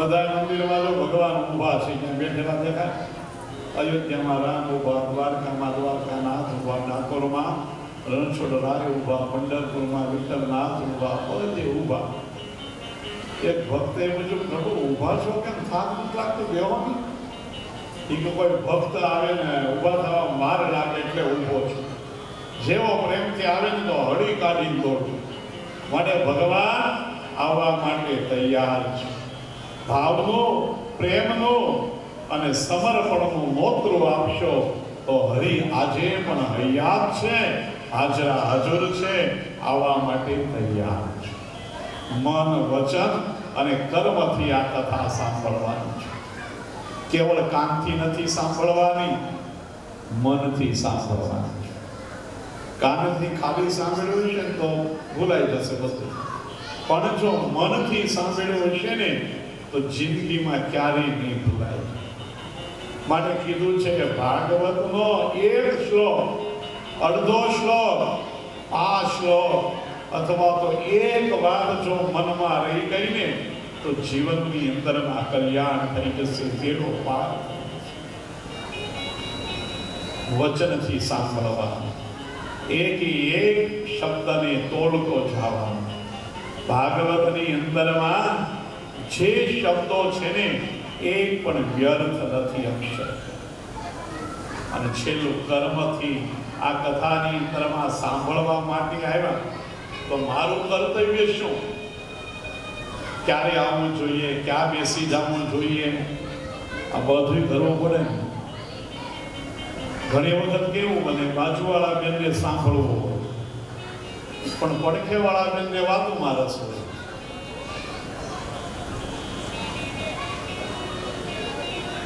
બધા મંદિરમાં જો ભગવાન ઊભા છે, ત્યાં બેઠેલા દેખાય. અયોધ્યામાં રામ ઊભા, દ્વારકામાં દ્વારકાનાથ ઊભા, ડાકોરમાં રણછોડરાય ઊભા, પંઢરપુરમાં વિઠ્ઠલનાથ ઊભા, બધે ઊભા. એક ભક્તે પૂછ્યું, પ્રભુ ઊભા છો કેમ? થાક નથી લાગતો બેહવાની? એ કે કોઈ ભક્ત આવે ને ઊભા થવા માર લાગે એટલે ઊભો છું. જેવો પ્રેમથી આવે ને તો હળી કાઢીને દોડું. માટે ભગવાન આવવા માટે તૈયાર છે. ભાવનો, પ્રેમનો અને સમર્પણનું મોતરું આપશો તો હરિ આજે પણ હૈયાત છે, હાજરા હાજર છે, આવવા માટે તૈયાર છે. મન, વચન અને કર્મથી આ કથા સાંભળવાની છે. કેવળ કાનથી નથી સાંભળવાની, મનથી સાંભળવાની છે. કાનથી ખાલી સાંભળ્યું છે તો ભૂલાઈ જશે બધું, પણ જો મનથી સાંભળ્યું હશે ને તો જિંદગીમાં ક્યારેય નહીં ભૂલાય. માટે કીધું છે કે ભાગવતનો એક શ્લોક, અડધો શ્લોક, આ શ્લોક અથવા તો એક વાત જો મનમાં રહી ગઈ ને તો જીવનની અંદરમાં કલ્યાણ થઈ જશે. બેડો પાર. વચનથી સાંભળવાનું, એક શબ્દને તોડતો જવાનો. ભાગવતની અંદરમાં જે શબ્દો છે ને એક પણ વ્યર્થ નથી અક્ષર. અને છેલ્લું કર્મથી આ કથાની અંદરમાં સાંભળવા માટે આવ્યા તો મારું કર્તવ્ય શું? ક્યારે આવવું જોઈએ, ક્યાં બેસી જવું જોઈએ, આ બધું કરવું પડે. ઘણી વખત કેવું બને, બાજુવાળા બેનને સાંભળવું હોય પણ પડખેવાળા બેનને વાતોમાં રસ હોય.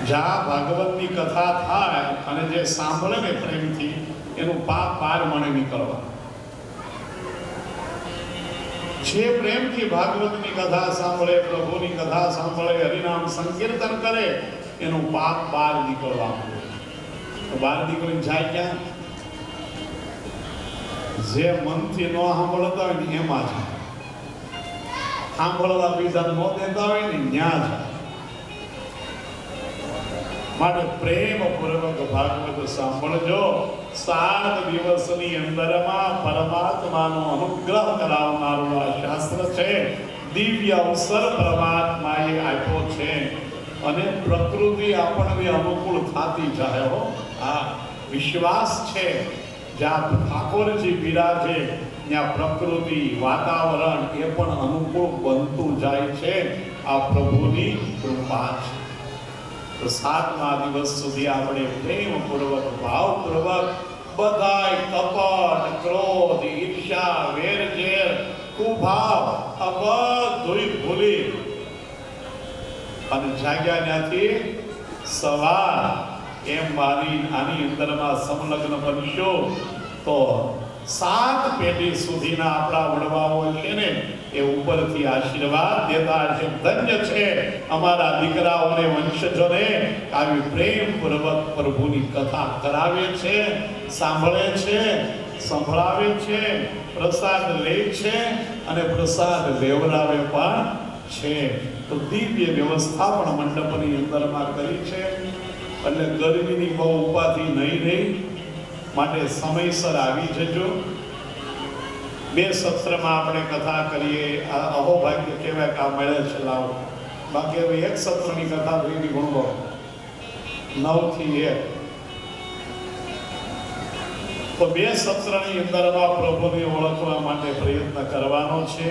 જ્યાં ભાગવતની કથા થાય અને જે સાંભળે ને પ્રેમથી એનું પાપ પાર મણે નીકળવા. જે પ્રેમથી ભાગવતની કથા સાંભળે, પ્રભુની કથા સાંભળે, હરિનામ સંકીર્તન કરે એનું પાપ બહાર નીકળવા માંડે. તો બહાર નીકળીને જાય ક્યાં? જે મનથી ન સાંભળતા હોય ને એમાં જાય. સાંભળવા બીજા ન દેતા હોય ને ત્યાં જાય. માટે પ્રેમપૂર્વક ભાગવત સાંભળજો. 7 દિવસની અંદરમાં પરમાત્માનો અનુગ્રહ કરાવનારું આ શાસ્ત્ર છે. દિવ્ય અવસર પરમાત્માએ આપ્યો છે અને પ્રકૃતિ આપણને અનુકૂળ થતી જાય. હો, આ વિશ્વાસ છે. જ્યાં ઠાકોરજી બિરાજે ત્યાં પ્રકૃતિ, વાતાવરણ એ પણ અનુકૂળ બનતું જાય છે. આ પ્રભુની કૃપા છે. તો 7મા દિવસ સુધી આપણે પ્રેમપૂર્વક, ભાવપૂર્વક બધાય કપટ, ક્રોધ, ઈર્ષા, વેરઝેર, કુભાવ આ બધું ભૂલી અને જાગ્યા ત્યાંથી સવાર એમ માની આની અંદરમાં સંલગ્ન બનશો તો 7 પેઢી સુધીના આપણા વડવાઓ છે ને એ ઉપરથી આશીર્વાદ દેતા છે. ધન્ય છે અમારા દીકરાઓને, વંશજોને આવી પ્રેમપૂર્વક પ્રભુની કથા કરાવે છે, સાંભળે છે, સંભળાવે છે, પ્રસાદ લે છે અને પ્રસાદ લેવડાવે પણ છે. તો દિવ્ય વ્યવસ્થા પણ મંડપની અંદરમાં કરી છે. એટલે ગરમીની બહુ ઉપાધિ નહીં રહી. માટે સમયસર આવી જજો. 2 સત્રમાં આપણે કથા કરીએ. આ અહોભાગ્ય કહેવાય કે આ મળે છે લાવો. બાકી હવે 1 સત્રની કથા થઈને ભણવો 9 થી 1. તો 2 સત્રની અંદરમાં પ્રભુને ઓળખવા માટે પ્રયત્ન કરવાનો છે.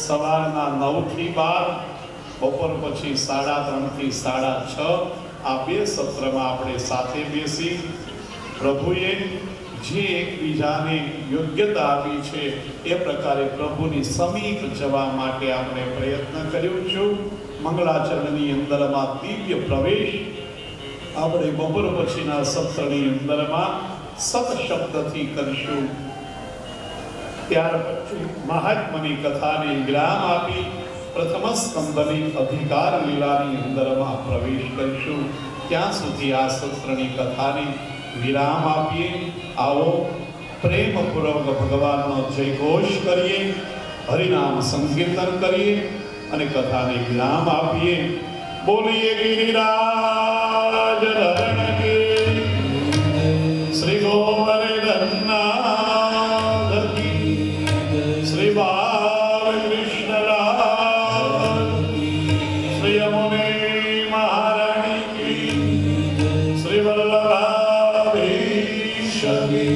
સવારના 9 થી 12, બપોર પછી 3:30 થી 6:30. આ 2 સત્રમાં આપણે સાથે બેસી પ્રભુએ જે એકબીજાને યોગ્યતા આપી છે એ પ્રકારે પ્રભુની સમીપ જવા માટે આપણે પ્રયત્ન કર્યો છું. મંગળાચરણની અંદરમાં દિવ્ય પ્રવેશ આપણે બપોર પછીના સત્રની અંદરમાં સત શબ્દથી કરીશું. ત્યાર પછી મહાત્માની કથાને વિરામ આપી પ્રથમ સ્કંદની અધિકાર લીલાની અંદરમાં પ્રવેશ કરીશું. ત્યાં સુધી આ સત્રની કથાની વિરામ આપીએ. આવો પ્રેમપૂર્વક ભગવાનનો જયઘોષ કરીએ, હરિનામ સંકીર્તન કરીએ અને કથાને વિરામ આપીએ. बोलिए गिरिराज धरण के श्री गोवर्धन नाथ की, श्री बालकृष्ण लाल, श्री यमुने महारानी की, श्री वल्लभाधीश की।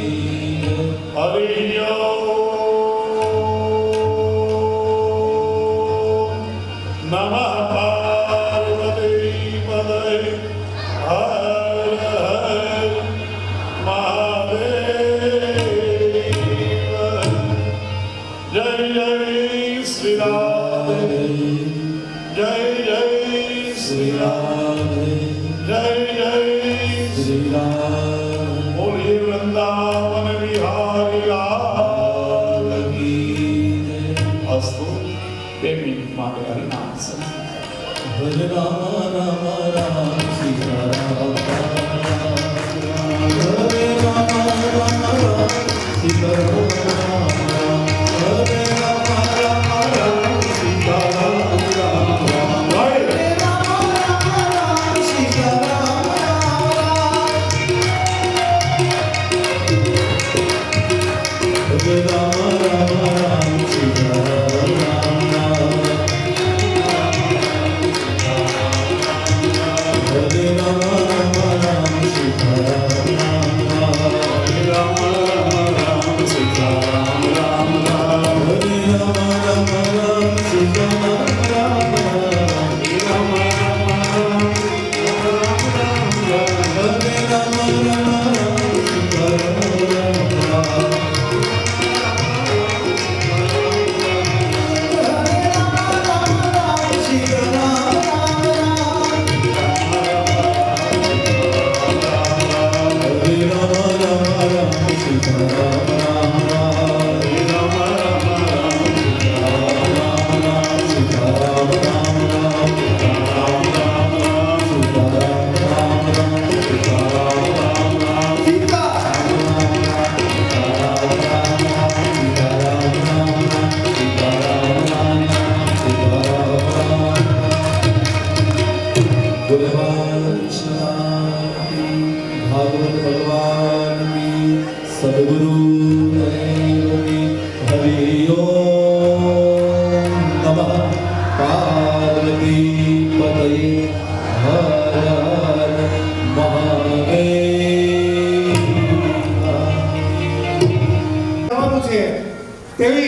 हरि ओम नमः पार्वती पतये हर हर महादेव। जय जय श्री राम, जय जय श्री राम, जय जय श्री राम। बोलिए वृंदावन बिहारी लाल की अस्तु। 2 मिनिट માટે હરિનામ ભજ રામ રામ રામ સીતા રામ હરે રામ રામ રામ સીતા રામ હરે રામ રામ રામ સીતા રામ હરે રામ રામ સીતા રામ ભજ રામ રામ રામ સીતા भागवत भगवान की सदगुरु देव की हरि ओम नमः पार्वती पतये हर हर महादेव। તેવી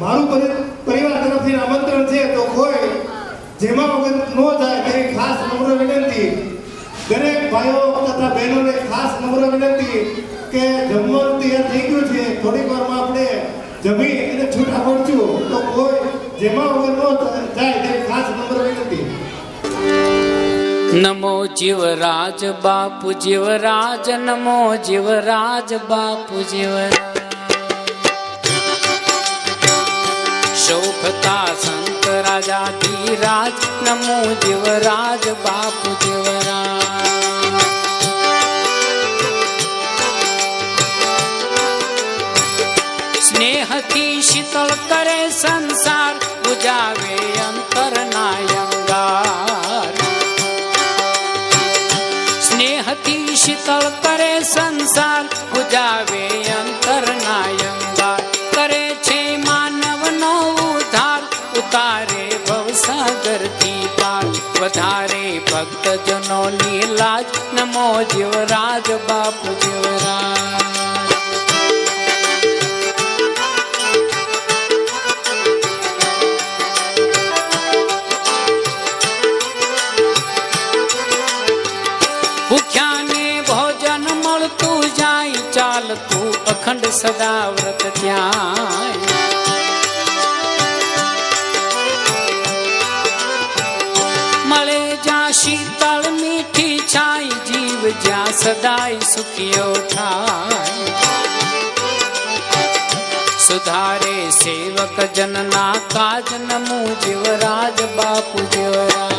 મારું પરિવાર તરફથી આમંત્રણ છે તો કોઈ જેમાં વગર ન જાય તેવી ખાસ નમ્ર વિનંતી દરેક ભાઈઓ તથા બહેનોને ખાસ નમ્ર વિનંતી કે જમવાનું તૈયાર થઈ ગયું છે, થોડીક વારમાં આપણે જમી અને છૂટા પડશું તો કોઈ જેમાં વગર ન જાય તેવી ખાસ નમ્ર વિનંતી। નમો જીવરાજ બાપુ જીવરાજ, નમો જીવરાજ બાપુ જીવરાજ। શોભતા સંત રાજા ધીરાજ, નમો જીવરાજ બાપુ જીવરાજ। સ્નેહથી શીતળ કરે સંસાર, બુજાવે અંતરના અંગાર। સ્નેહથી શીતળ કરે સંસાર, બુજાવે અંતરના અંગાર। કરે છે માનવનો ઉદ્ધાર, ઉતારે ભવસાગરથી પાર। વધારે ભક્તજનોની લાજ, નમો જીવરાજ બાપુ જીવરાજ। ભૂખ્યાને ભોજન મળતું જાય, ચાલતું અખંડ સદાવ્રત ધ્યાય। મળે જ્યાં શીતળ મીઠી છાય, જીવ જ્યાં સદાય સુખીઓ થાય। સુધારે સેવક જનના કાજ, નમો જીવરાજ બાપુ જીવરાજ।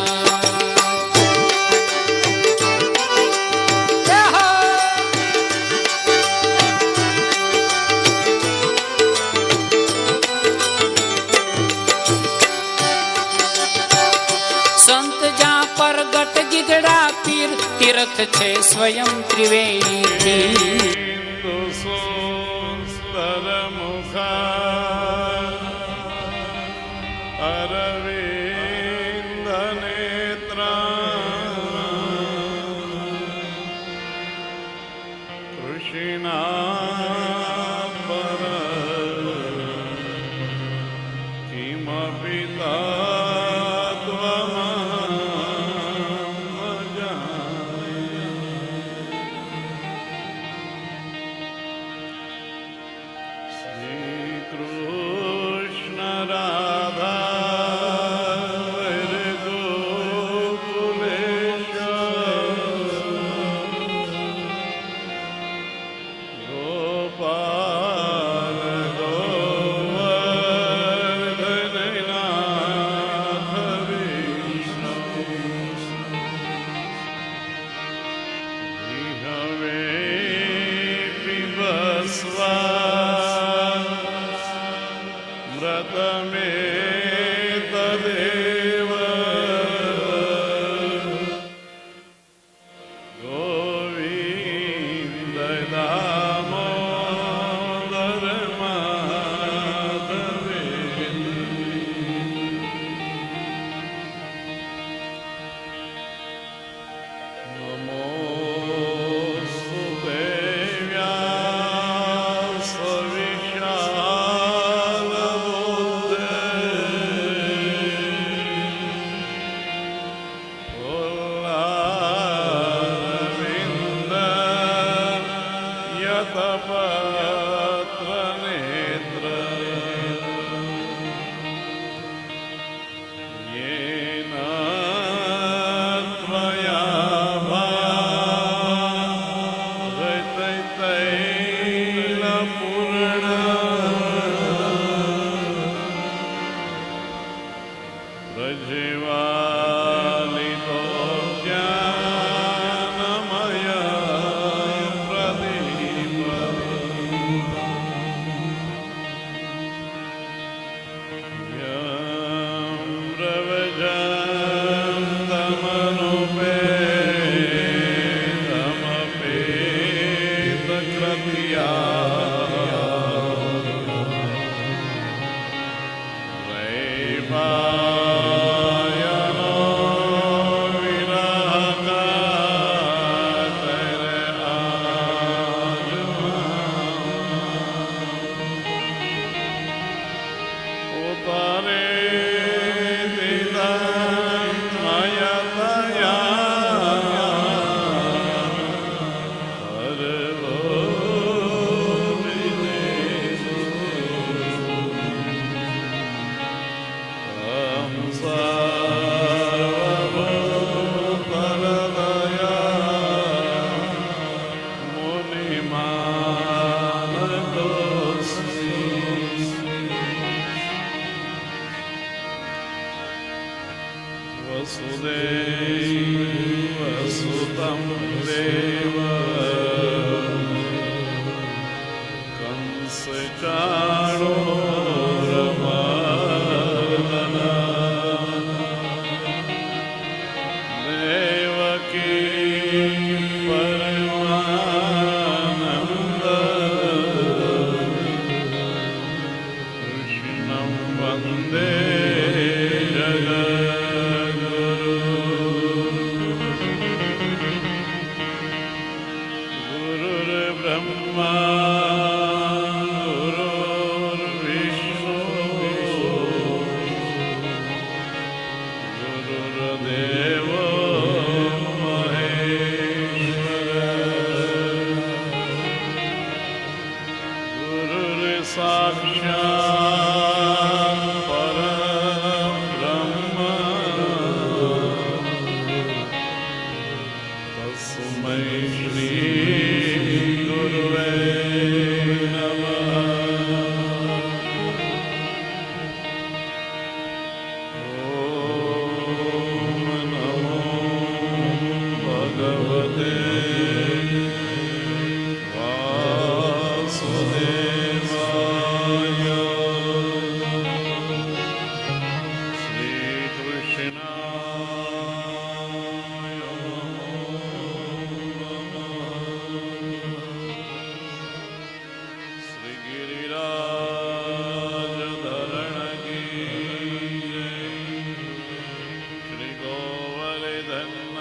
સંત જ્યાં પર તીર્થ છે સ્વયં ત્રિવેણીથી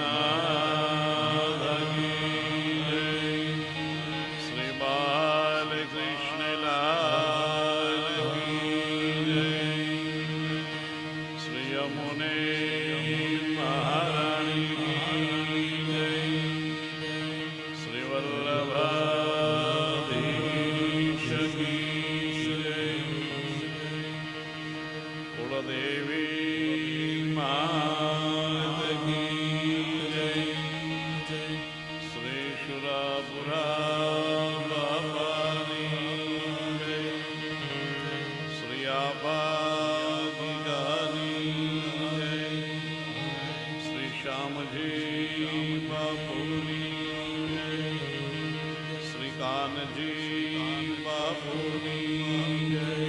नाथ की जय। श्री बालकृष्ण लाल की जय। श्री यमुने महारानी की जय। श्री वल्लभाधीश की जय। कुलदेवी मात की जय। श्री शुरापुरा बाबानी जय। श्री आपादिगानी जय। श्री श्यामजी बापुनी जय। श्री कानजी बापुनी जय।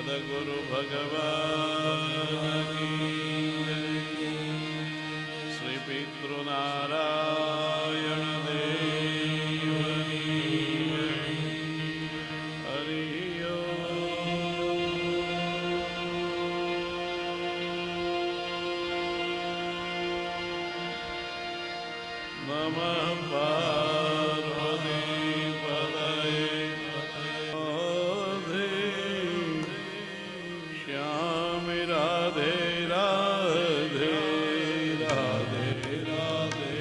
सद्गुरु भगवान की जय। श्री पितृनारायण देव की जय। हरि ओम। नमः पार्वती पतये। श्याम राधे राधे राधे राधे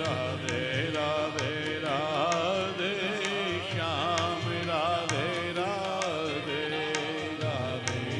राधे राधे राधे श्याम राधे राधे राधे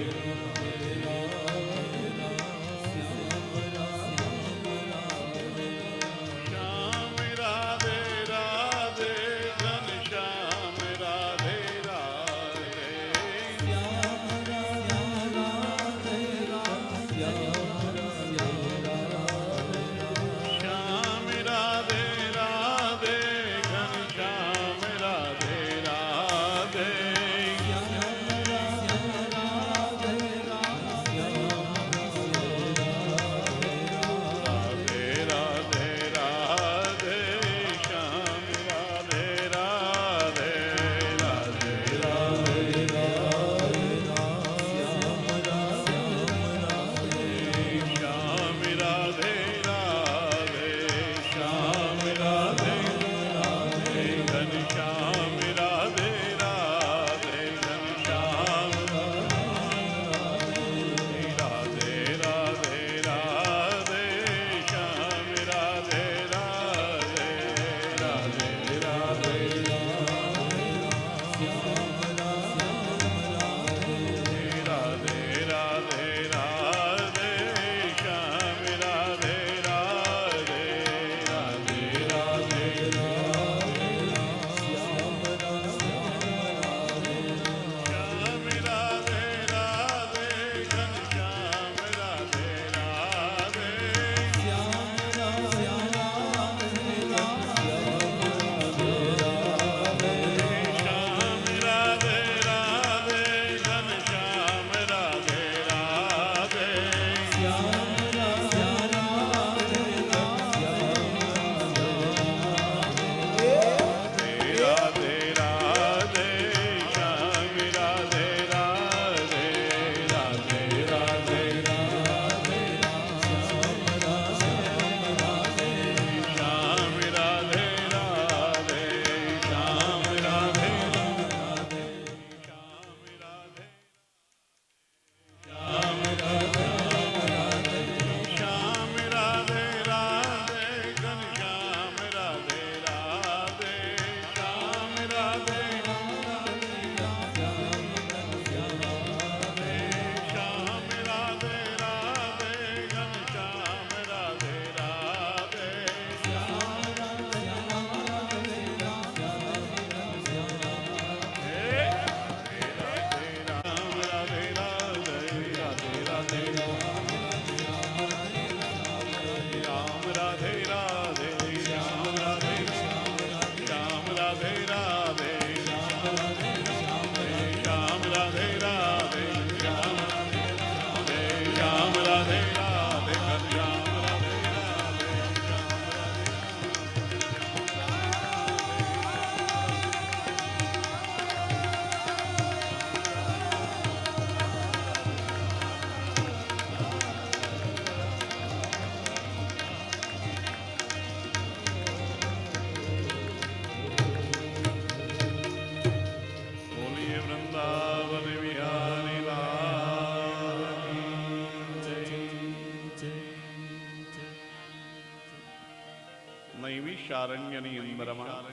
ઈશારણ્યની અંદરમાં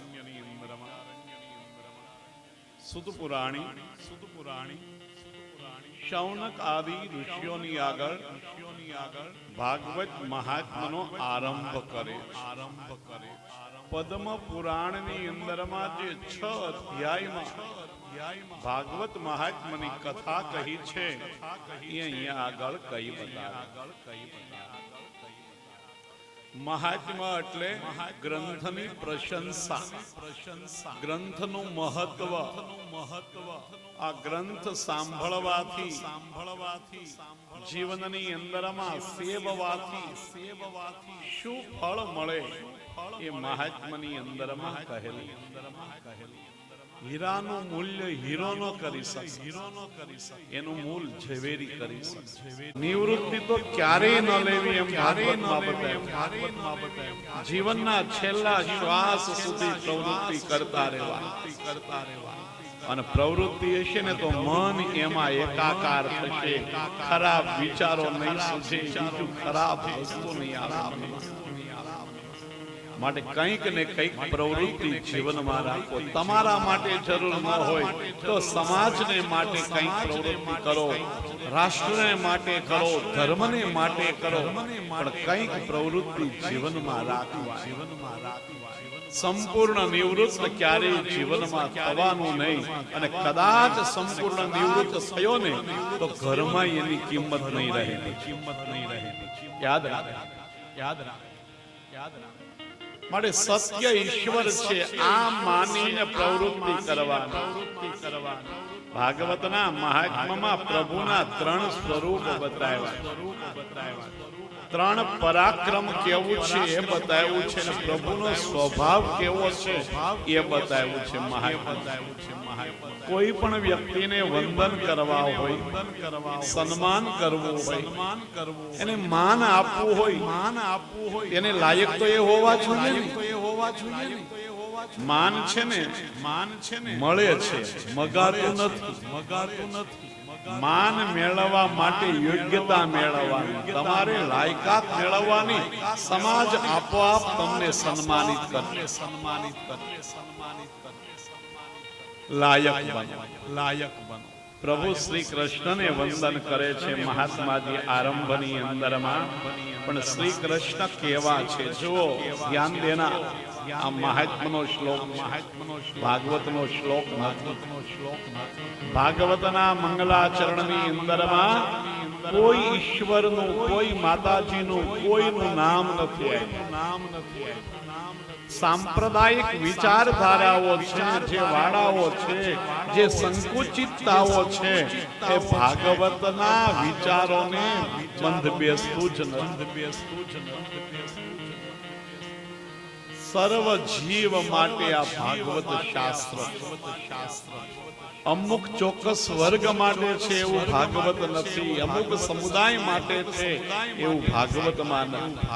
સુત પુરાણી શૌનક આદિ ઋષિઓની આગળ ભાગવત મહાત્માનો આરંભ કરે પદ્મ પુરાણની અંદરમાં જે 6 અધ્યાયમાં ભાગવત મહાત્માની કથા કહી છે એ અહીંયા આગળ કહી બતાવે. મહાત્મા એટલે ગ્રંથની પ્રશંસા, ગ્રંથનું મહત્વ. આ ગ્રંથ સાંભળવાથી જીવનની અંદરમાં સેવવાથી શું ફળ મળે એ મહાત્માની અંદરમાં કહેલું. હીરાનું મૂલ્ય હીરો ન કરી શકે, એનું મૂલ ઝવેરી કરી શકે. નિવૃત્તિ તો ક્યારેય ન લેવી એમ ભાગવતમાં બતાવ્યું. જીવનના છેલ્લા શ્વાસ સુધી પ્રવૃત્તિ કરતા રહેવા. અને પ્રવૃત્તિ હશે ને તો મન એમાં એકાકાર થશે. ખરાબ વિચારો નહીં સુઝે, બીજું ખરાબ વસ્તુ નહીં આવે. માટે કંઈક ને કંઈક પ્રવૃત્તિ જીવનમાં રાખો. તમારા માટે જરૂર ન હોય તો સમાજને માટે કંઈક પ્રવૃત્તિ કરો, રાષ્ટ્રને માટે કરો, ધર્મને માટે કરો, પણ કંઈક પ્રવૃત્તિ જીવનમાં રાખવા. સંપૂર્ણ નિવૃત્ત ક્યારેય જીવનમાં થવાનું નહીં. અને કદાચ સંપૂર્ણ નિવૃત્ત થયો ને તો ઘરમાં એની કિંમત નહીં રહે. યાદ રાખ. માટે સત્ય ઈશ્વર છે આ માનીને પ્રવૃત્તિ કરવાની. ભાગવતના મહાત્મ્યમાં પ્રભુના 3 સ્વરૂપ બતાવ્યા. 3 પરાક્રમ કેવું છે એ બતાવ્યું છે, અને પ્રભુનો સ્વભાવ કેવો છે એ બતાવ્યું છે મહાત્મ્ય. કોઈ પણ વ્યક્તિને વંદન કરવા હોય, સન્માન કરવું હોય, એને માન આપવું હોય, એને લાયક તો એ હોવા જોઈએ. માન છે ને મળે છે, મગાતું નથી. માન મેળવવા માટે યોગ્યતા મેળવવાની, તમારે લાયકાત મેળવવાની. સમાજ આપોઆપ તમને સન્માનિત કરશે. લાયક બનો. પ્રભુ શ્રી કૃષ્ણને વંદન કરે છે મહાત્માજી આરંભની અંદરમાં. પણ શ્રી કૃષ્ણ કેવા છે જુઓ, ધ્યાન દેના. આ મહાત્માનો શ્લોક, ભાગવતનો શ્લોક નથી. ભાગવતના મંગલાચરણની અંદરમાં કોઈ ઈશ્વરનું, કોઈ માતાજીનું, કોઈનું નામ નથી આવ્યું. સાંપ્રદાયિક વિચારધારાઓ છે, જે વાડાઓ છે, જે સંકુચિતતાઓ છે, એ ભાગવતના વિચારોને બંધ બેસતું જ નથી. સર્વ જીવ માટે આ ભાગવત શાસ્ત્ર. અમુક ચોક્કસ વર્ગ માટે છે એવું ભાગવત નથી, અમુક સમુદાય માટે છે એવું ભાગવતમાં નથી.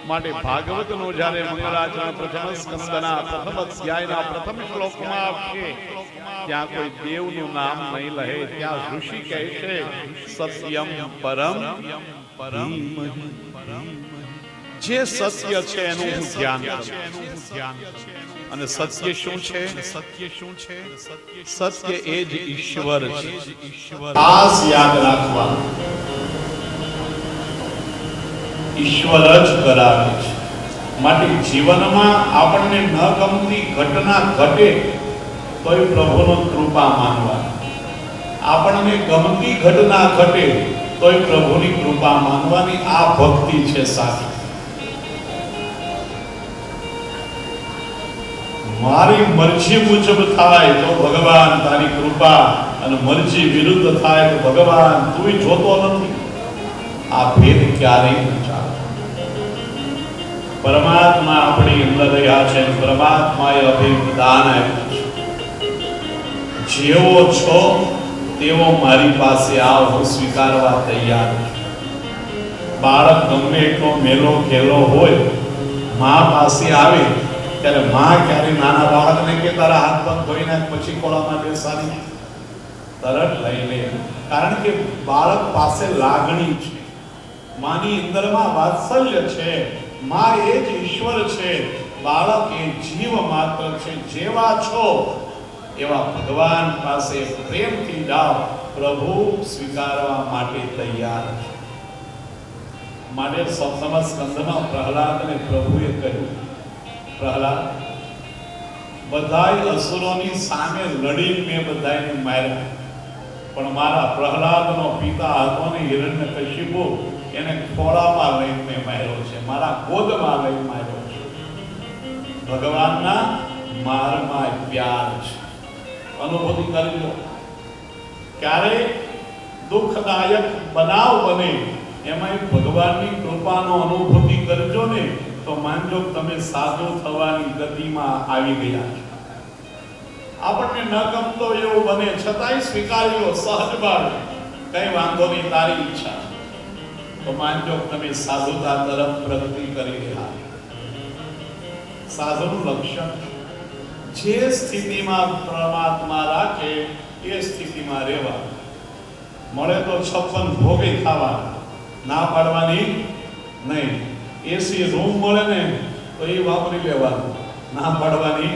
માટે ભાગવતનો જ્યારે મંગલાચરણ પ્રથમ સ્કંદના પ્રથમ અધ્યાયના પ્રથમ શ્લોકમાં આવશે, ત્યાં કોઈ દેવનું નામ નહીં લહે. ત્યાં ઋષિ કહે છે સત્યમ પરમ ધીમહિ. જે સત્ય છે એનું હું ધ્યાન કરું. અને સત્ય શું છે? સત્ય એ જ ઈશ્વર છે. ખાસ યાદ રાખવા, ઈશ્વર જ કરાવે છે. માટે જીવનમાં આપણને ન ગમતી ઘટના ઘટે તોય પ્રભુનો કૃપા માનવા. આપણને ગમતી ઘટના ઘટે તોય પ્રભુની કૃપા માનવાની. આ ભક્તિ છે સાચી. મારી મરજી મુજબ થાય તો ભગવાન તારી કૃપા, અને મરજી વિરુદ્ધ થાય તો ભગવાન તું જોતો નથી. આ ભેદ ક્યારેય ન ચાલે. પરમાત્મા આપણી અંદર રહ્યા છે. પરમાત્માએ અભિદાન આપ્યું છે, જેવો છો તેવો મારી પાસે આવ, હું સ્વીકારવા તૈયાર છું. બાળક ગમે એટલો મેલો ખેલો હોય, મા પાસે આવે ત્યારે માં ક્યારે નાના બાળકને કે તારા હાથ પગ ધોઈ નાખ પછી ખોળામાં બેસાડી તરત લઈ લે. કારણ કે બાળક પાસે લાગણી છે, માની અંદરમાં વાત્સલ્ય છે. માં એ જ ઈશ્વર છે બાળક એ જીવ માત્ર છે, જેવા છો એવા ભગવાન પાસે પ્રેમથી જાઓ, પ્રભુ સ્વીકારવા માટે તૈયાર છે. માટે સપ્તમ સ્કંદમાં પ્રહલાદને પ્રભુએ કહ્યું, પ્રહલાદ, બધાય અસુરોની સામે લડી મેં બધાયને માર્યા, પણ મારા પ્રહલાદનો પિતા હતો ને હિરણ્યકશિપુ, એને ખોળામાં લઈને મેં માર્યો છે, મારા ગોદમાં લઈને માર્યો છે. ભગવાનના મારમાં પ્યાર છે. અનુભૂતિ કરજો. ક્યારે દુઃખદાયક બનાવ બને એમાં ભગવાનની કૃપાનો અનુભૂતિ કરજો ને, તો માનજો તમે સાધુ થવાની ગતિમાં આવી ગયા છો. આપણને ન ગમતો એવું બને છતાંય સ્વીકારી લો સહજ ભાવે, કઈ વાંધો નહીં, તારી ઈચ્છા, તો માનજો તમે સાધુતા તરફ પ્રગતિ કરી રહ્યા. સાધુનું લક્ષણ જે સ્થિતિમાં પરમાત્મા રાખે એ સ્થિતિમાં રહેવા. મળે તો 56 ભોગે ખાવા, ના પાડવાની નહીં. એસી રૂમ મળે ને તો એ વાપરી લેવાનું, ના પાડવાની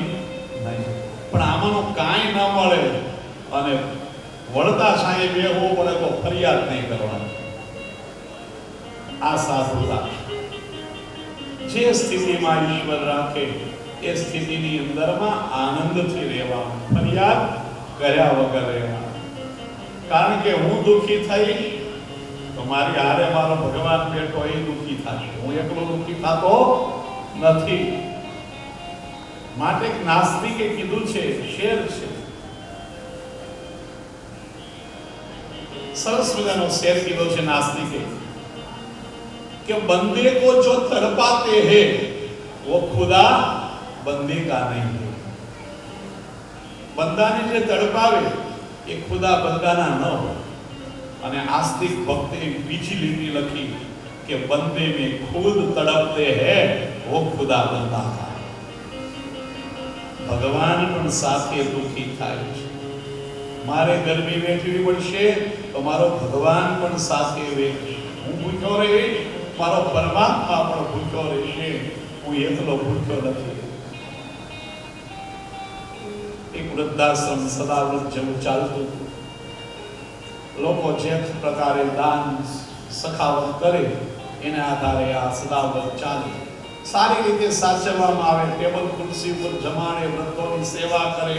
નહીં. પણ આમાંનું કાંઈ ન મળે અને વળતા સાહેબ બેહવું પડે તો ફરિયાદ નહીં કરવાની. આ સાધુતા. જે સ્થિતિમાં ઈશ્વર રાખે એ સ્થિતિની અંદરમાં આનંદથી રહેવાનું, ફરિયાદ કર્યા વગર રહેવાનું. કારણ કે હું દુઃખી થઈશ તો મારી હારે મારો ભગવાન બેઠો એ દુઃખી થશે, હું એકલો દુઃખી થતો નથી. માટે નાસ્તિકે કીધું છે, શેર છે, સરસ મજાનો શેર કીધો છે નાસ્તિકે कि बंदे को जो तड़पाते हैं वो खुदा बंदे का नहीं है. બંદાને જે તડપાવે એ ખુદા બંદાના ન હોય. અને આસ્તિક ભક્તે બીજી લીટી લખી કે બંદે में खुद तड़पते हैं वो खुदा बंदा का. ભગવાન પણ સાથે દુઃખી થાય છે. મારે ગરમી વેઠવી પડશે તો મારો ભગવાન પણ સાથે વેઠશે. હું ભૂખ્યો રહીશ, મારો પરમાત્મા પણ ભૂખ્યો રહેશે, હું એકલો ભૂખ્યો નથી. એક વૃદ્ધાશ્રમ સદાવ્રત જેવું ચાલતું હતું. લોકો જે પ્રકારે દાન સખાવત કરે એના આધારે આ સદાવ્રત ચાલે. સારી રીતે સાચવવામાં આવે, ટેબલ ખુરશી ઉપર જમાડે, વૃદ્ધોની સેવા કરે,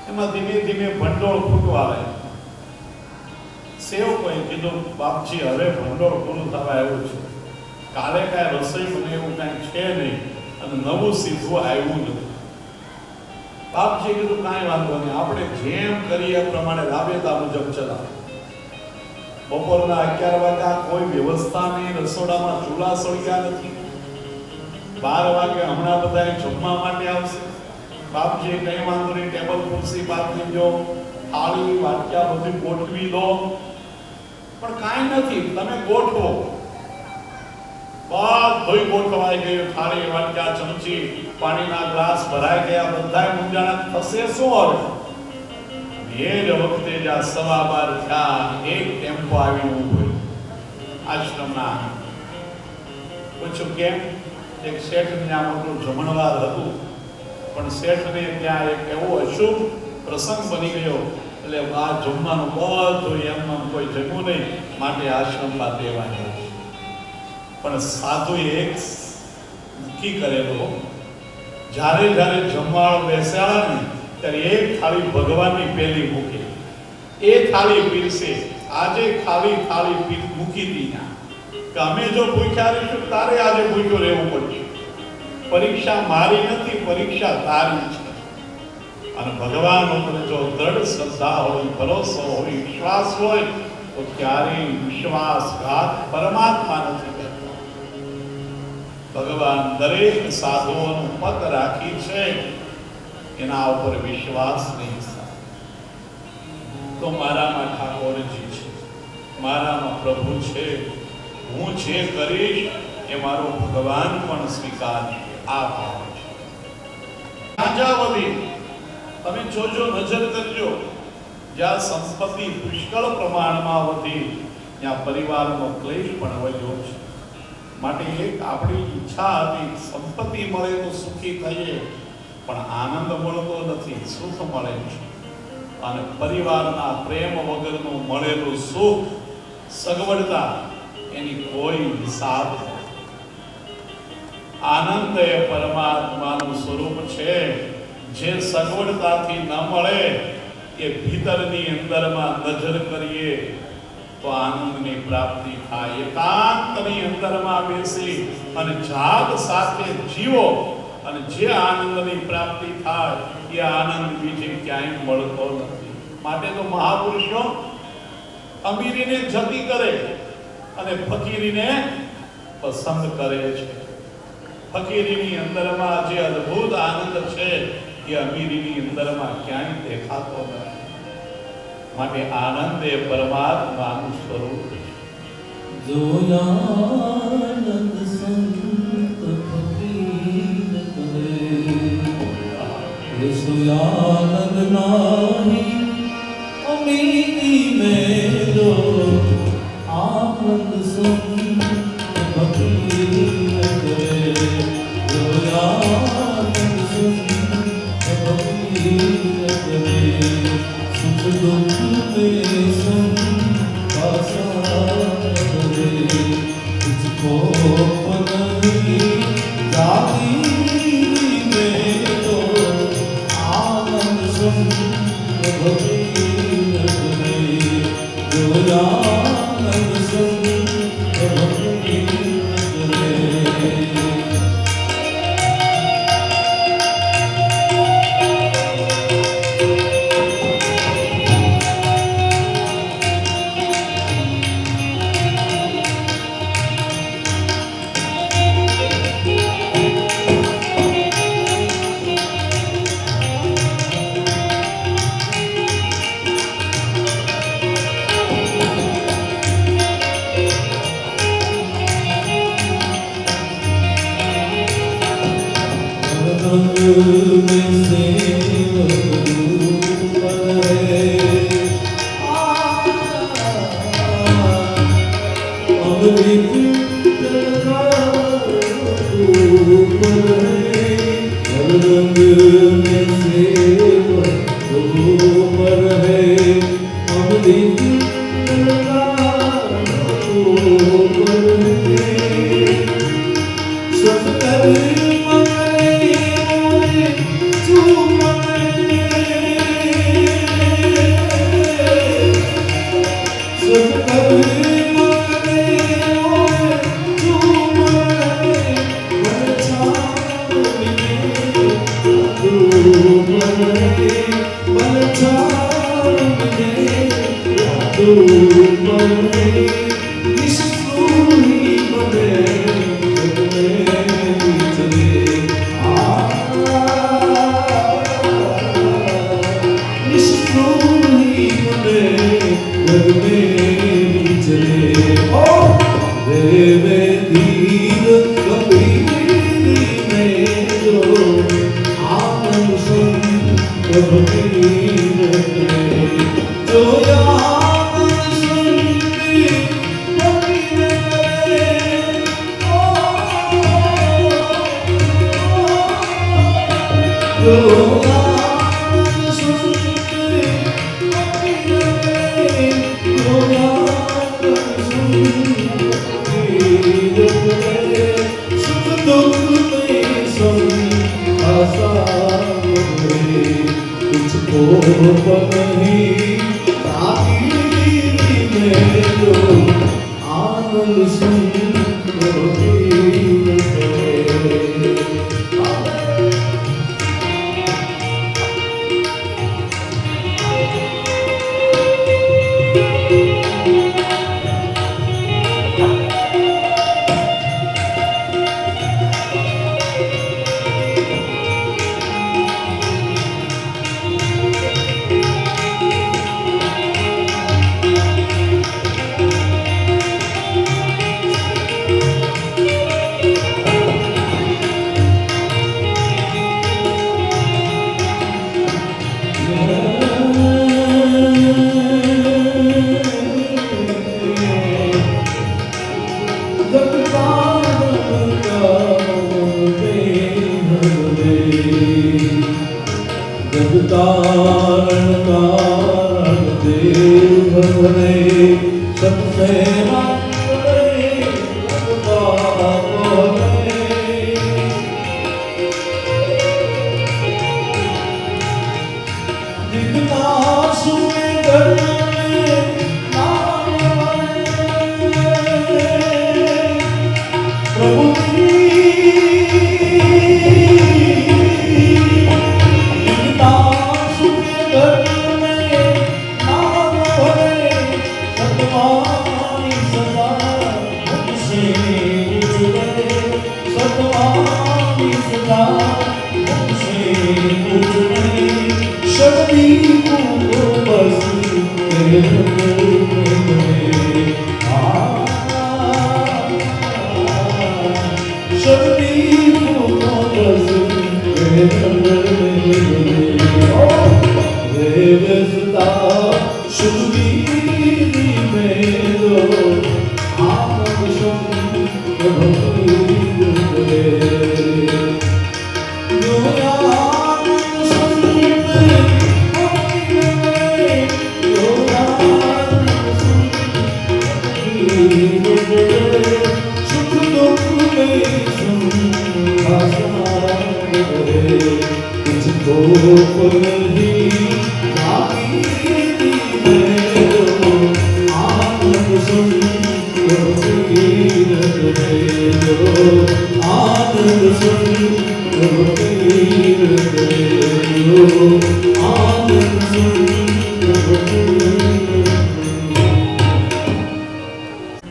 એમાં ધીમે ધીમે ભંડોળ ખૂટવા આવે. સેવકોએ કીધું, બાપજી હવે ભંડોળ પૂરું થવા આવ્યું છે, કાલે કાંઈ રસોઈ બને એવું કાંઈ છે નહીં અને નવું સીધું આવ્યું નથી. બાપજીએ કીધું કાંઈ વાંધો નહીં, આપણે જેમ કરીએ એ પ્રમાણે રાબેતા મુજબ ચલાવો. બપોરના 11 વાગ્યા કોઈ વ્યવસ્થા નહીં, રસોડામાં ચૂલા સળગ્યા નથી. 12 વાગે હમણાં બધા જમવા માટે આવશે. બાપજીએ કંઈ વાંધો નહીં, ટેબલ ખુરશી પાથરી દો, થાળી વાટક્યા બધું ગોઠવી દો. પણ કાંઈ નથી, તમે ગોઠવો. બધું ગોઠવાઈ ગયું, થાળી વાટક્યા ચમચી પાણીના ગ્લાસ ભરાઈ ગયા, બધાય મૂંઝાણા. થશે શું હવે? એ જ વખતે જ્યાં 12:15 થયા, એક ટેમ્પો આવીને ઊભો આશ્રમના. પૂછ્યું કેમ? એક શેઠને ત્યાં મોટું જમણવાર હતું, પણ શેઠને ત્યાં એક એવો અશુભ પ્રસંગ બની ગયો, એટલે આ જમવાનું બધું એમ કોઈ જમ્યું નહીં, માટે આશ્રમમાં દેવા જાય. પણ સાધુએ એક નક્કી કરેલું, જ્યારે જ્યારે જમવાળ બેસાડે ને ત્યારે એક થાળી ભગવાનની પેલી મૂકે, એ થાળી પીરસે. આજે ખાલી થાળી મૂકી દીધા કે અમે જો ભૂખ્યા રહીશું તારે આજે ભૂખ્યો રહેવું પડશે. પરીક્ષા મારી નથી, પરીક્ષા તારી છે. અને ભગવાન ઉપર જો દ્રઢ શ્રદ્ધા હોય, ભરોસો હોય, વિશ્વાસ હોય તો ક્યારેય વિશ્વાસઘાત પરમાત્મા નથી કરતો. ભગવાન દરેક સાધુઓનું પદ રાખી છે, એના ઉપર વિશ્વાસ નહીં થાય તો મારામાં ઠાકોરજી છે, મારામાં પ્રભુ છે, હું જે કરીશ એ મારો ભગવાન પણ સ્વીકારશે. આ ભાવ છે. રાજાવલી તમે જોજો, નજર કરજો, જ્યાં સંપત્તિ પુષ્કળ પ્રમાણમાં વધી ત્યાં પરિવારનો ક્લેશ પણ વધ્યો છે. માટે એક આપણી ઈચ્છા હતી સંપત્તિ મળે તો સુખી થઈએ, પણ આનંદ મળતો નથી, સુખ મળે છે. અને પરિવારના પ્રેમ વગરનું મળેલું સુખ, સગવડતા, એની કોઈ હિસાબ નથી. આનંદ એ પરમાત્માનું સ્વરૂપ છે. જે સગવડતાથી ન મળે એ ભીતરની અંદરમાં નજર કરીએ તો આનંદની પ્રાપ્તિ થાય. એકાંતની અંદરમાં બેસી અને જાગ સાથે જીવો અને જે આનંદની પ્રાપ્તિ થાય એ આનંદ બીજે ક્યાંય મળતો નથી. માટે તો મહાપુરુષો અમીરીને જતી કરે અને ફકીરીને પસંદ કરે છે. ફકીરીની અંદરમાં જે અદ્ભુત આનંદ છે એ અમીરીની અંદરમાં ક્યાંય દેખાતો નથી. માટે આનંદ એ પરમાત્માનું સ્વરૂપ છે. जो आनंद संत फकीर करे, सो आनंद नाही अमीरी में जो आनंद संत फकीर करे, जो आनंद संत फकीर करे, सुख दुख में संग तुझको नहीं जाती में तो आनंद संग भगीरथ में, जो आनंद संग भगीरथ में.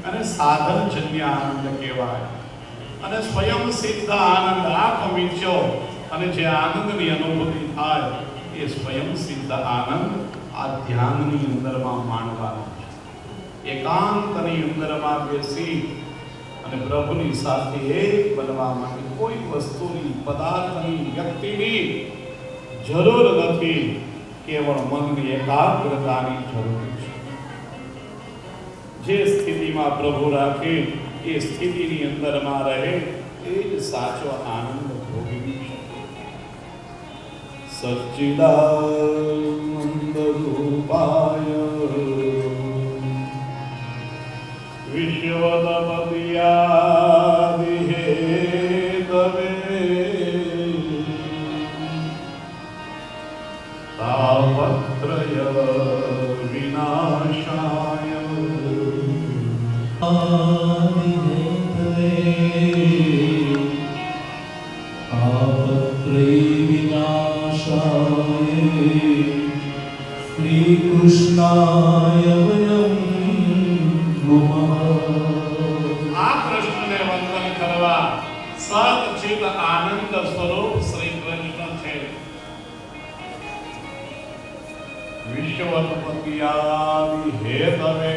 અને સાધનજન્ય આનંદ કહેવાય. અને સ્વયં સિદ્ધ આનંદ આંખ મીચ્યો અને જે આનંદની અનુભૂતિ થાય એ સ્વયં સિદ્ધ આનંદ આ ધ્યાનની અંદરમાં માણવાનો છે. એકાંતની અંદરમાં બેસી અને પ્રભુની સાથે એક બનવા માટે કોઈ વસ્તુની, પદાર્થની, વ્યક્તિની જરૂર નથી. કેવળ મનની એકાગ્રતાની જરૂર છે. જે સ્થિતિમાં પ્રભુ રાખે એ સ્થિતિની અંદરમાં રહે એ જ સાચો આનંદ ભોગવી શકે. સચ્ચિદાનંદ રૂપાય વિશ્વદપતિયાદિ હેતવે તાપત્રય વિનાશાય શ્રી કૃષ્ણાય વયમ નમઃ. આ કૃષ્ણને વંદન કરવા સચ્ચિદ આનંદ સ્વરૂપ શ્રી કૃષ્ણ છે. વિશ્વોત્પત્તિયાદિ હેતવે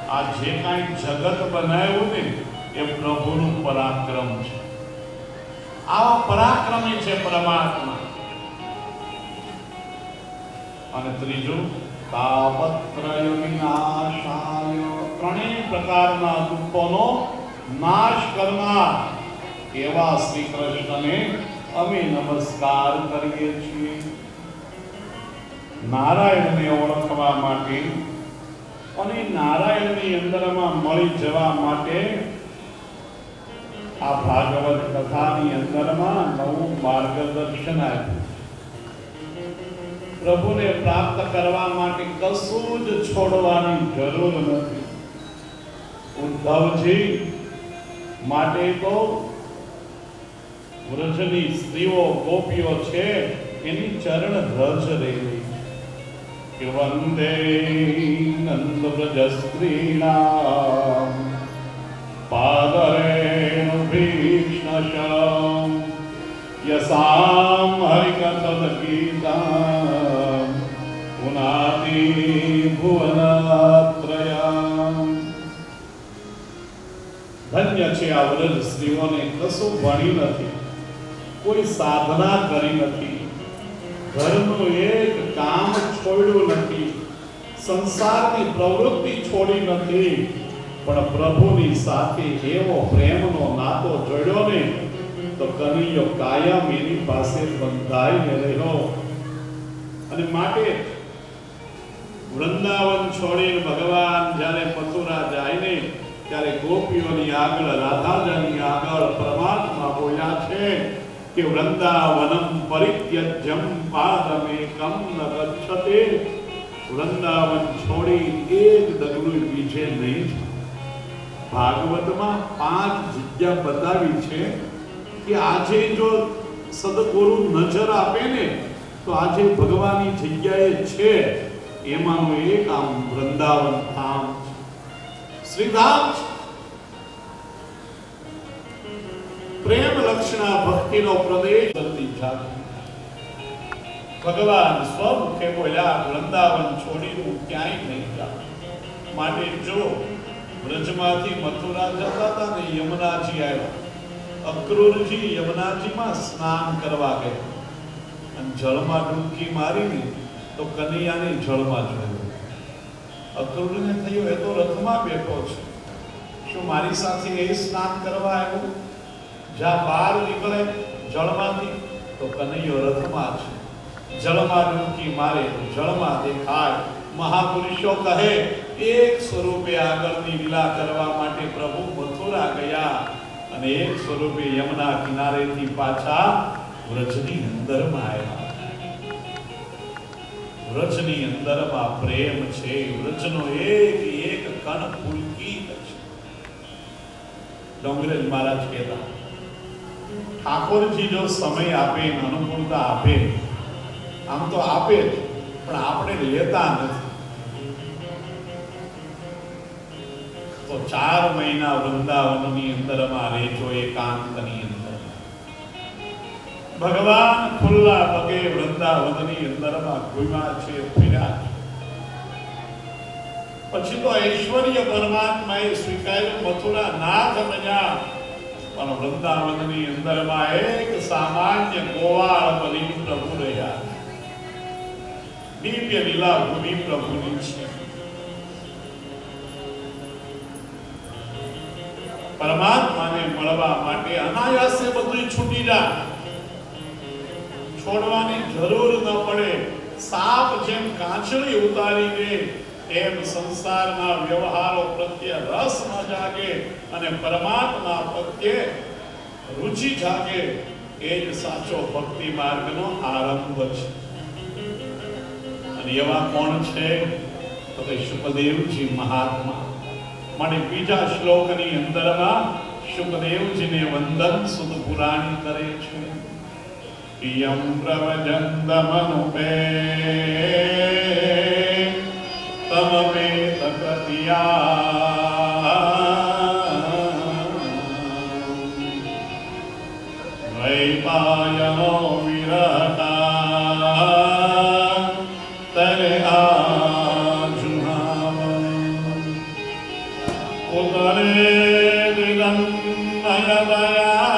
આ જે કાંઈ જગત બનાવ્યું ને એ પ્રભુનું પરાક્રમ છે. આવા પરાક્રમી છે પરમાત્મા. અને ત્રીજું તાપત્રય વિનાશાય ત્રણેય પ્રકારના દુઃખોનો નાશ કરનાર એવા શ્રી કૃષ્ણને અમે નમસ્કાર કરીએ છીએ. નારાયણને ઓળખવા માટે અને નારાયણની અંદરમાં મળી જવા માટે આ ભાગવત કથાની અંદરમાં નવું માર્ગદર્શન આપ્યું. પ્રભુને પ્રાપ્ત કરવા માટે કશું જ છોડવાની જરૂર નથી. ઉદ્ધવજી માટે તો વ્રજની સ્ત્રીઓ ગોપીઓ છે એની ચરણ રજ રહી કે વંદે નંદ વ્રજ સ્ત્રીણામ પાદરેણુ ભીષ્ણશમ યસામ હરિકથદ ગીતામ પુનાતિ ભુવનત્રયામ. ધન્ય છે આ વ્રજ સ્ત્રીઓને કશું ભણી નથી, કોઈ સાધના કરી નથી, ઘરનું એક કામ છોડ્યું નથી, સંસારની પ્રવૃત્તિ છોડી નથી, પણ પ્રભુની સાથે એવો પ્રેમનો નાતો જોડ્યો ને તો કનૈયો કાયમ એની પાસે બંધાઈને રહ્યો. અને માટે વૃંદાવન છોડીને ભગવાન જ્યારે મથુરા જાય ને ત્યારે ગોપીઓની આગળ રાધાજાની આગળ પરમાત્મા બોલ્યા છે કે વૃંદાવનમ પરિત્યજ્યમ પાદમેકમ ન ગચ્છતે. વૃંદાવન છોડી એક ડગલું બીજે નહીં જાય. ભાગવતમાં 5 જગ્યા બતાવી છે કે આજે જો સદગુરુ નજર આપે ને તો આજે ભગવાનની જગ્યાએ છે. એમાંનું એક આમ વૃંદાવન ધામ છે, શ્રીધામ છે. પ્રેમ લક્ષણા ભક્તિનો પ્રદેશ બનતી જાતિ. ભગવાન સ્વમુખે બોલ્યા વૃંદાવન છોડી હું ક્યાંય નહીં જાઉં. માટે જો બ્રજમાંથી મથુરા જતા હતા ને યમુનાજી આવ્યા. અક્રૂરજી યમુનાજીમાં સ્નાન કરવા ગયા અને જળમાં ડૂબકી મારીને તો કનૈયાને જળમાં જોયો. અક્રૂરને થયું એ તો રથમાં બેઠો છે, શું મારી સાથે એ સ્નાન કરવા આવ્યો? જ્યાં બહાર નીકળે જળમાંથી તો કનૈયો રથમાં છે. જળમાં ડૂબકી મારે તો જળમાં દેખાય. મહાપુરુષો કહે એક સ્વરૂપે આગળની લીલા કરવા માટે પ્રભુ મથુરા ગયા અને એક સ્વરૂપે યમુના કિનારેથી પાછા વ્રજની અંદરમાં આવ્યા. વ્રજની અંદરમાં પ્રેમ છે. વ્રજનો એક એક કણ પુલકિત છે. ડોંગરેજ મહારાજ કહેતા ઠાકોરજી જો સમય આપે અનુકૂળતા આપે, આમ તો આપે જ પણ આપણે લેતા નથી. તો 4 મહિના વૃંદાવનની અંદરમાં રહેજો, એકાંતની અંદર. ભગવાન ખુલ્લા પગે વૃંદાવનની અંદરમાં ઘૂમ્યા છે, ફર્યા છે. પછી તો ઐશ્વર્ય પરમાત્માએ સ્વીકાર્યું, મથુરા નાથ બન્યા. પણ વૃંદાવનની અંદરમાં એક સામાન્ય ગોવાળ બની પ્રભુ રહ્યા. દિવ્ય લીલા ભૂમિ પ્રભુની છે. પરમાત્માને મળવા માટે અનાયાસે બધું છૂટી જાય, છોડવાની જરૂર ન પડે. સાપ જેમ કાંચળી ઉતારી દે એમ સંસારના વ્યવહારો પ્રત્યે રસ ન જાગે અને પરમાત્મા પ્રત્યે રુચિ જાગે. એ જ સાચો ભક્તિ માર્ગનો આરંભ છે. અને એવા કોણ છે? તો કે શુકદેવજી મહાત્મા. મને બીજા શ્લોકની અંદરમાં શુકદેવજીને વંદન સુદ પુરાણી કરે છે. યમ પ્રવજંદમનુપે તમમે તકતિયા વૈપાયનો વિરતા તરે આજુહાવ ઉદરે દિદન્નય દયા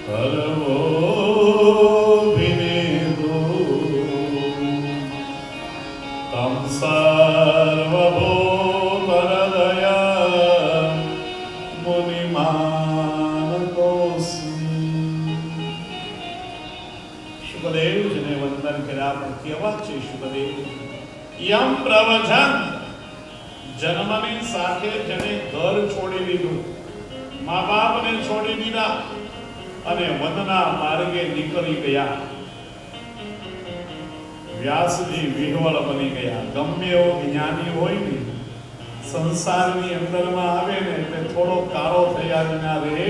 કરવો વિનેદો તમ સર્વભૂતહૃદય મુનિમાનતોસ્મિ. શુકદેવજીને વંદન કર્યા. પણ કેવા છે શુકદેવજી? યમ પ્રવચન, જન્મની સાથે જેને ઘર છોડી દીધું, મા બાપને છોડી દીધા અને વનના માર્ગે નીકળી ગયા. વ્યાસજી વિહવળ બની ગયા. ગમે એવો જ્ઞાની હોય ને સંસારની અંદરમાં આવે ને એટલે થોડો કાળો થયા વિના રહે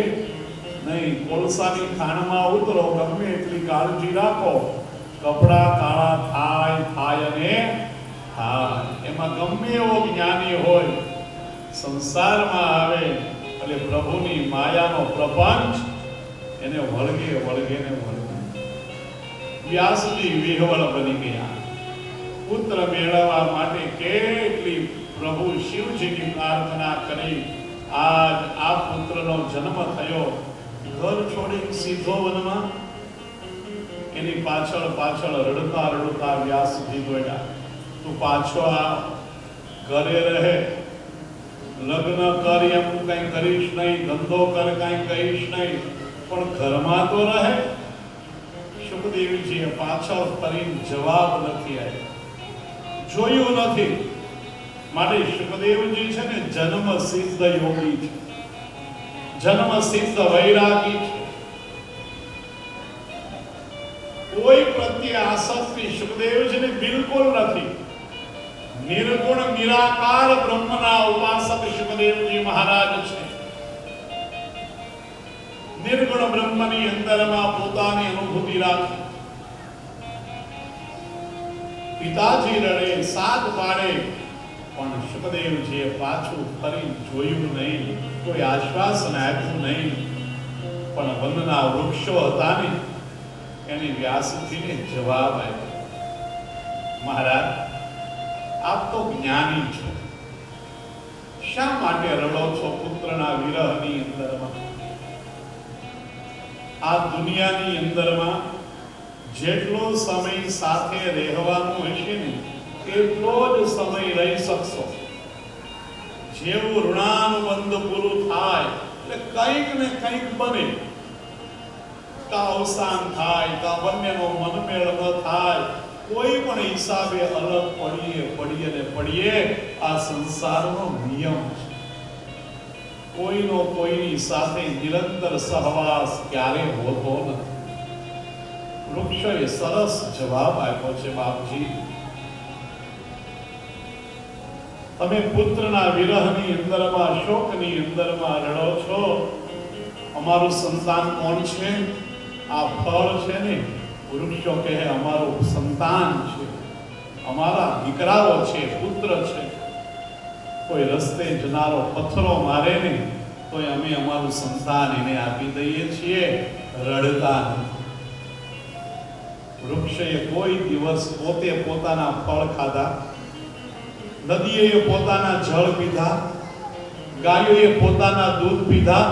નહીં. કોલસાની ખાણમાં ઉતરો, ગમે એટલી કાળજી રાખો, કપડા કાળા થાય અને થાય. એમાં ગમે એવો જ્ઞાની હોય, સંસારમાં આવે એટલે પ્રભુની માયાનો પ્રપંચ એને વળગે ને વળગે. વ્યાસજી વિહવળ બની ગયા. પુત્ર મેળવવા માટે કેટલી પ્રભુ શિવજીની પ્રાર્થના કરી. આજ આ પુત્રનો જન્મ થયો. ઘર છોડી સીધો વનમાં. એની પાછળ પાછળ રડતા રડતા વ્યાસજી દોડ્યા. તું પાછો આ, ઘરે રહે, લગ્ન કર એમ કઈ કરીશ નહીં, ધંધો કર કઈ કહીશ નહીં, પણ ઘરમાં તો રહે. સુખદેવજીએ પાછળ ફરીને જવાબ નથી આપ્યો, જોયું નથી. માટે સુખદેવજી છે ને જન્મ સિદ્ધ યોગી છે, જન્મ સિદ્ધ વૈરાગી છે. કોઈ પ્રત્યે આસક્તિ સુખદેવજીને બિલકુલ નથી. નિર્ગુણ નિરાકાર બ્રહ્મના ઉપાસક સુખદેવજી મહારાજ છે. નિર્ગુણ બ્રહ્મની અંદરમાં પોતાની અનુભૂતિ રાખે. પિતાજી રડે, સાથ પાડે, પણ સુખદેવજીએ પાછું ફરી જોયું નહીં, કોઈ આશ્વાસન આપ્યું નહીં. પણ વનના વૃક્ષો હતા ને એને વ્યાસજીને જવાબ આપ્યો, મહારાજ આપ તો જ્ઞાની છો, શા માટે રડો છો પુત્રના વિરહની અંદરમાં? આ દુનિયાની અંદરમાં જેટલો સમય સાથે રહેવાનું હશે ને એટલો જ સમય રહી શકશો. જેવું ઋણાનુબંધ પૂરું થાય એટલે કંઈક ને કંઈક બને, કા અવસાન થાય, કા બંનેનો મનમેળ ન થાય, કોઈ પણ હિસાબે અલગ પડીએ. આ સંસારનો નિયમ છે. કોઈનો કોઈની સાથે નિરંતર સહવાસ ક્યારે હોતો નથી. વૃક્ષોએ સરસ જવાબ આપ્યો છે, બાપજી તમે પુત્રના વિરહની અંદરમાં, શોકની અંદરમાં રડો છો. અમારું સંતાન કોણ છે? આ ફળ છે ને, વૃક્ષો કહે અમારું સંતાન છે, અમારા દીકરાઓ છે, પુત્ર છે. કોઈ રસ્તે જનારો પથ્થરો મારે ને તોય અમે અમારું સંતાન એને આપી દઈએ છીએ, રડતા નથી. વૃક્ષે કોઈ દિવસ પોતે પોતાના ફળ ખાધા, નદીએ પોતાના જળ પીધા, ગાયોએ પોતાના દૂધ પીધા,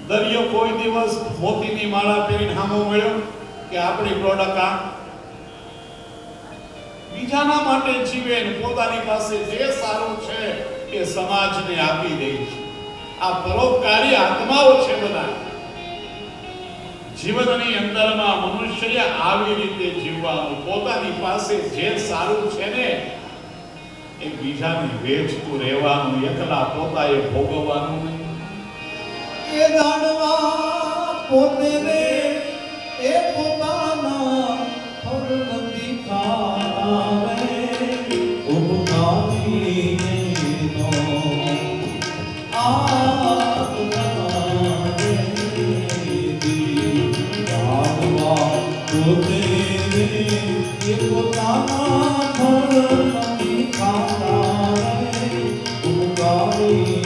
દરિયો કોઈ દિવસ મોતીની માળા પહેરીને હામો મળ્યો કે આપણી પ્રોડક્ટ આ બીજાના માટે જીવે ને પોતાની પાસે જે સારું છે એ સમાજને આપી દે છે. આ પરોપકારી આત્માઓ છે બધા. જીવનની અંદરમાં મનુષ્યએ આવી રીતે જીવવાનું, પોતાની પાસે જે સારું છે ને એ બીજાને વેચતું રહેવાનું, એકલા પોતાએ ભોગવવાનું નહીં. એ દાડવા પોતે રે એ પોતાના ફળ નથી ખાવે, ઉપકારી નો દાડવા પોતે રે એ પોતાના ફળ નથી ખાવે, ઉપકારી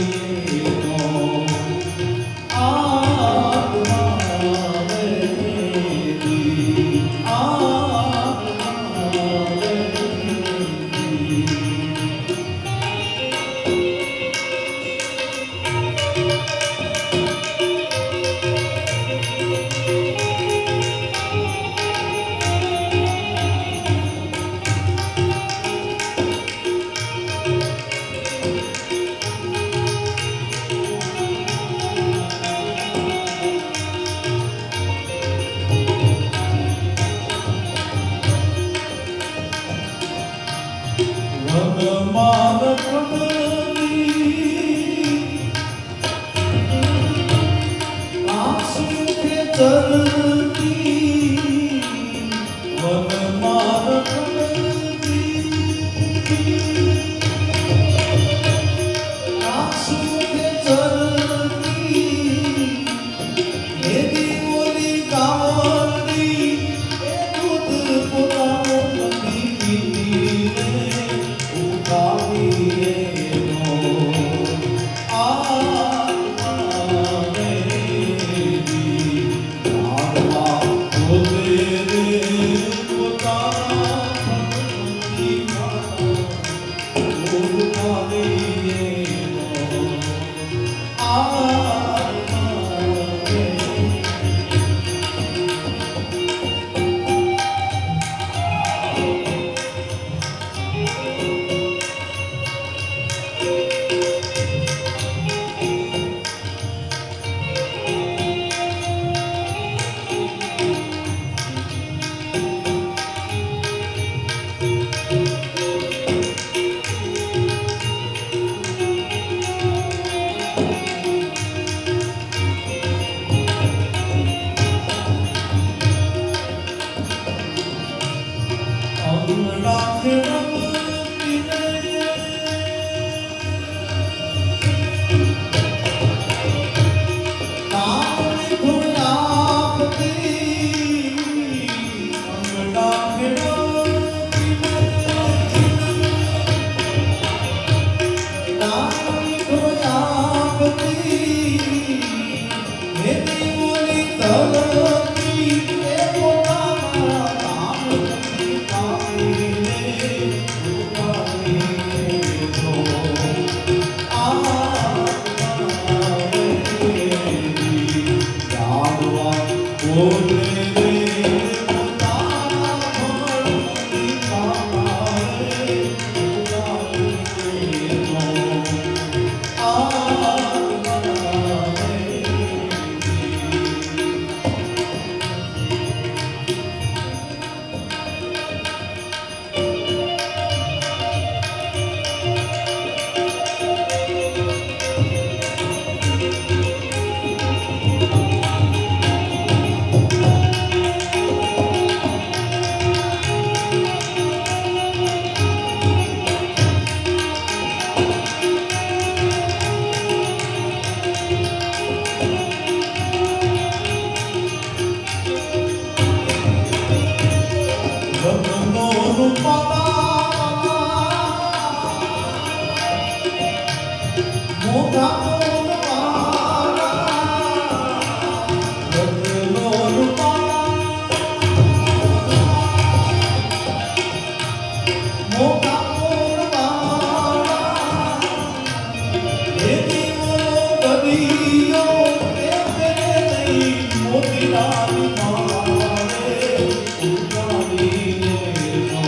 મોટા મોરવાળા રત્નો રૂપાળા મોટા મોરવાળા હે દીવો દરિયો એ નહીં મોતીલાલ મારે ઉતારીને નો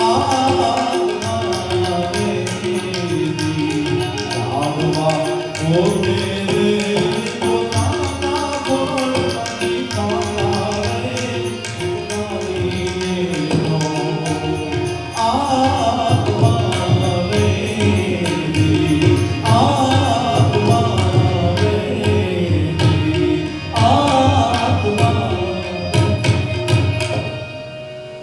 આરે દી આવવા મોતે રે પોતાના ભોળની કાળે ઉતારીને નો આ